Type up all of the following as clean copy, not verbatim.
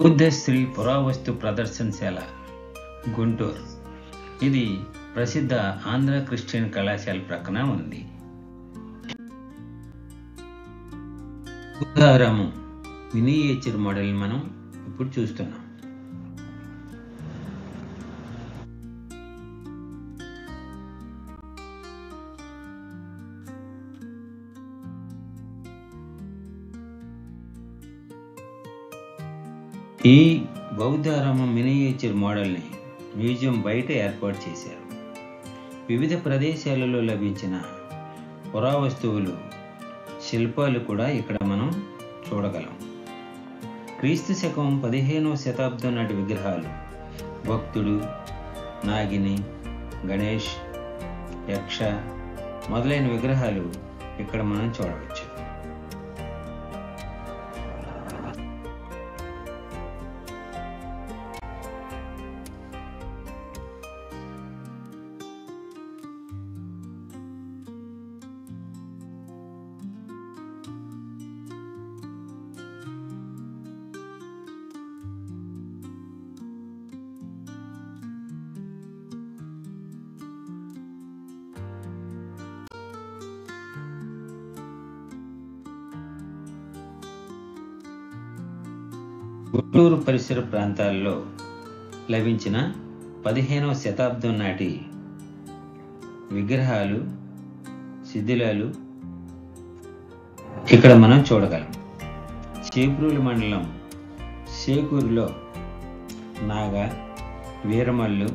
బుద్ధశ్రీ పురావస్తు ప్రదర్శనశాల గుంటూరు. ఇది ప్రసిద్ధ ఆంధ్ర క్రిస్టియన్ కళాశాల ప్రక్కన ఉంది. బుద్ధారామం మినియేచర్ మోడల్ మనం ఇప్పుడు చూస్తున్నాం. ఈ బౌద్ధారామం మినియేచర్ మోడల్ని మ్యూజియం బయట ఏర్పాటు చేశారు. వివిధ ప్రదేశాలలో లభించిన పురావస్తువులు, శిల్పాలు కూడా ఇక్కడ మనం చూడగలం. క్రీస్తు శకం 15వ శతాబ్దం నాటి విగ్రహాలు, భక్తుడు, నాగిని, గణేష్, యక్ష మొదలైన విగ్రహాలు ఇక్కడ మనం చూడవచ్చు. గుంటూరు పరిసర ప్రాంతాల్లో లభించిన 15వ శతాబ్దం నాటి విగ్రహాలు, శిథిలాలు ఇక్కడ మనం చూడగలం. చేబ్రోలు మండలం శేకూరులో నాగ, వీరమల్లు,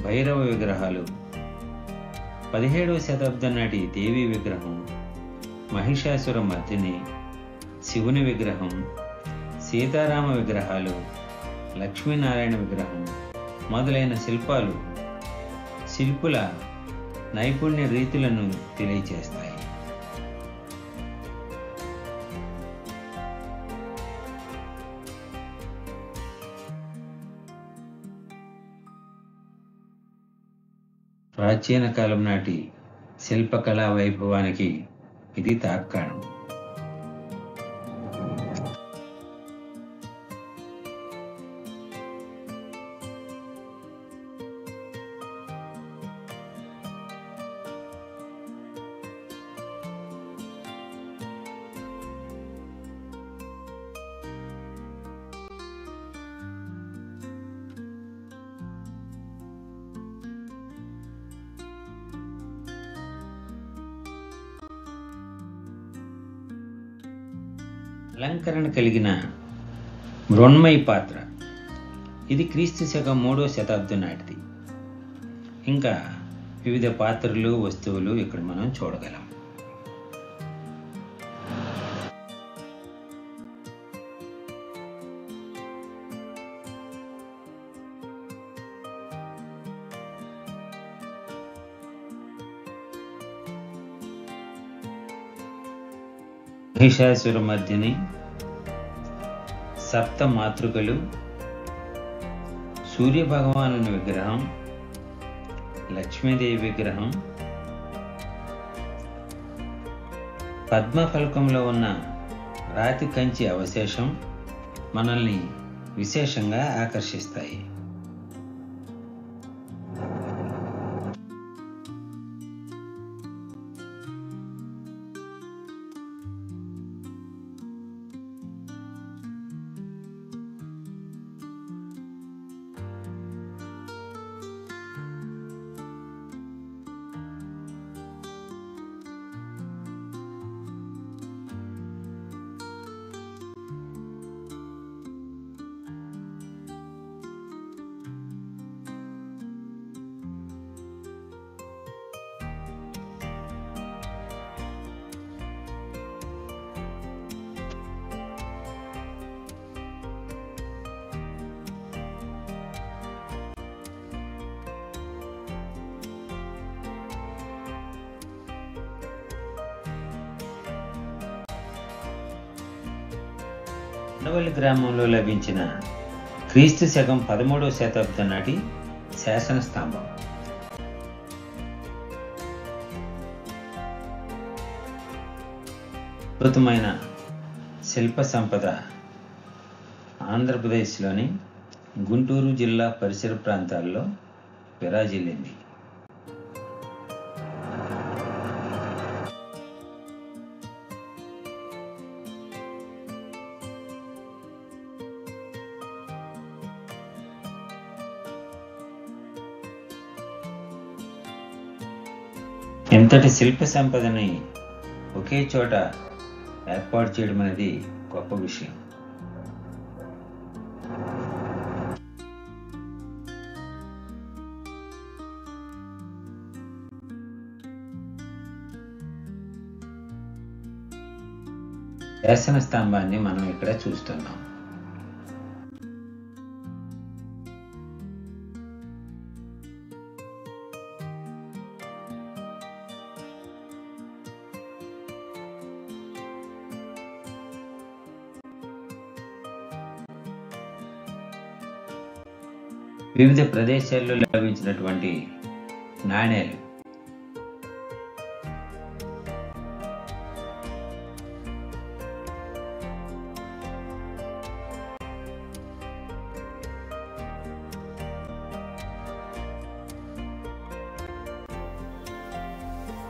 భైరవ విగ్రహాలు, 17వ శతాబ్దం నాటి దేవి విగ్రహం, మహిషాసుర మర్దిని, శివుని విగ్రహం, సీతారామ విగ్రహాలు, లక్ష్మీనారాయణ విగ్రహం మొదలైన శిల్పాలు శిల్పుల నైపుణ్య రీతులను తెలియచేస్తాయి. ప్రాచీన కాలం నాటి శిల్పకళా వైభవానికి ఇది తార్కాణం. అలంకరణ కలిగిన మృణ్మయి పాత్ర, ఇది క్రీస్తు శకం 3వ శతాబ్దం నాటిది. ఇంకా వివిధ పాత్రలు, వస్తువులు ఇక్కడ మనం చూడగలం. మహిషాసుర మర్దిని, సప్త మాతృకలు, సూర్య భగవానుని విగ్రహం, లక్ష్మీదేవి విగ్రహం, పద్మఫలకంలో ఉన్న రాతి కంచి అవశేషం మనల్ని విశేషంగా ఆకర్షిస్తాయి. ఉండవల్లి గ్రామంలో లభించిన క్రీస్తు శకం 13వ శతాబ్దం నాటి శాసన స్తంభం. అద్భుతమైన శిల్ప సంపద ఆంధ్రప్రదేశ్లోని గుంటూరు జిల్లా పరిసర ప్రాంతాల్లో విరాజిల్లింది. ఇంతటి శిల్ప సంపదని ఒకే చోట ఏర్పాటు చేయడం అనేది గొప్ప విషయం. శాసన స్తంభాన్ని మనం ఇక్కడ చూస్తున్నాం. వివిధ ప్రదేశాల్లో లభించినటువంటి నాణేలు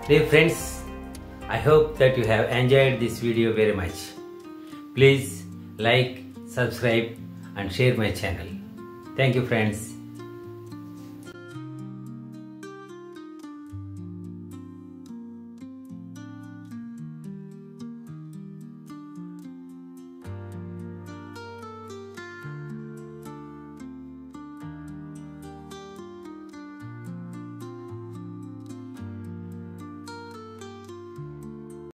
Dear friends, I hope that you have enjoyed this video very much. Please like, subscribe and share my channel. Thank you friends.